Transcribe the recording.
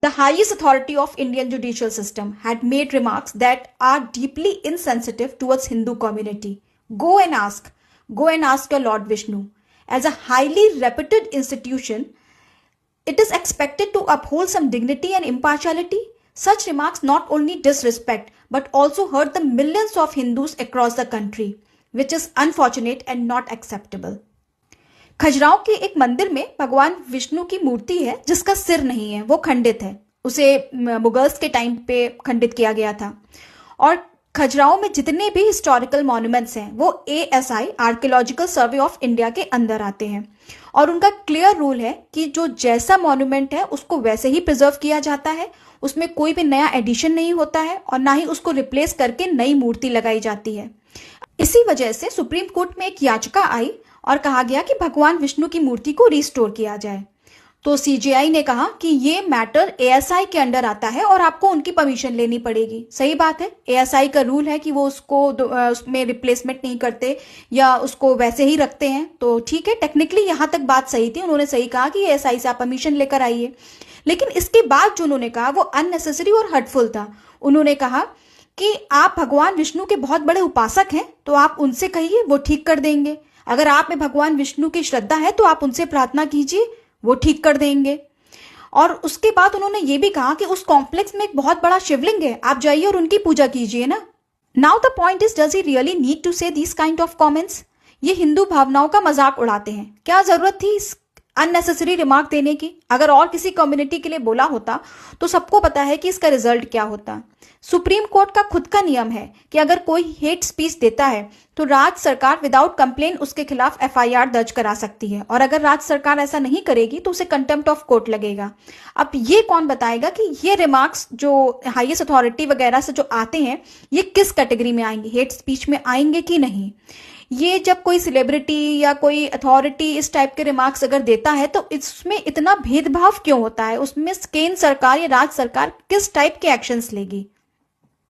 The highest authority of Indian judicial system had made remarks that are deeply insensitive towards Hindu community. Go and ask. Go and ask your Lord Vishnu. As a highly reputed institution, it is expected to uphold some dignity and impartiality. Such remarks not only disrespect but also hurt the millions of Hindus across the country, which is unfortunate and not acceptable. Khajuraho के एक मंदिर में भगवान विष्णु की मूर्ति है जिसका सिर नहीं है, वो खंडित है। उसे मुगल्स के टाइम पे खंडित किया गया था। और खजुराहो में जितने भी हिस्टोरिकल मॉन्यूमेंट्स हैं वो ASI archaeological survey of India के अंदर आते हैं और उनका क्लियर रूल है कि जो जैसा मॉन्यूमेंट है उसको वैसे ही प्रिजर्व किया जाता है, उसमें कोई भी नया एडिशन नहीं होता है और ना ही उसको रिप्लेस करके नई मूर्ति लगाई जाती है। इसी वजह से सुप्रीम कोर्ट में एक याचिका आई और कहा गया कि भगवान विष्णु की मूर्ति को रिस्टोर किया जाए। तो CJI ने कहा कि ये मैटर ASI के अंडर आता है और आपको उनकी परमिशन लेनी पड़ेगी। सही बात है, ASI का रूल है कि वो उसमें रिप्लेसमेंट नहीं करते या उसको वैसे ही रखते हैं, तो ठीक है, टेक्निकली यहाँ तक बात सही थी। उन्होंने सही कहा कि ASI से आप परमिशन लेकर आइए, लेकिन इसके बाद जो उन्होंने कहा वो अननेसेसरी और हर्टफुल था। उन्होंने कहा कि आप भगवान विष्णु के बहुत बड़े उपासक हैं तो आप उनसे कहिए, वो ठीक कर देंगे। अगर आप में भगवान विष्णु की श्रद्धा है तो आप उनसे प्रार्थना कीजिए, वो ठीक कर देंगे। और उसके बाद उन्होंने ये भी कहा कि उस कॉम्प्लेक्स में एक बहुत बड़ा शिवलिंग है, आप जाइए और उनकी पूजा कीजिए ना। Now the point is, does he really need to say this kind of comments? ये हिंदू भावनाओं का मजाक उड़ाते हैं। क्या जरूरत थी इस अननेसेसरी रिमार्क देने की? अगर और किसी कम्युनिटी के लिए बोला होता तो सबको पता है कि इसका रिजल्ट क्या होता। सुप्रीम कोर्ट का खुद का नियम है कि अगर कोई हेट स्पीच देता है तो राज्य सरकार विदाउट कंप्लेन उसके खिलाफ FIR दर्ज करा सकती है, और अगर राज्य सरकार ऐसा नहीं करेगी तो उसे कंटेम्प्ट ऑफ कोर्ट लगेगा। अब ये कौन बताएगा कि ये रिमार्क्स जो हाईएस्ट अथॉरिटी वगैरह से जो आते हैं ये किस कैटेगरी में आएंगे, हेट स्पीच में आएंगे कि नहीं? ये जब कोई सेलिब्रिटी या कोई अथॉरिटी इस टाइप के रिमार्क्स अगर देता है तो इसमें इतना भेदभाव क्यों होता है? उसमें केंद्र सरकार या राज्य सरकार किस टाइप के एक्शंस लेगी?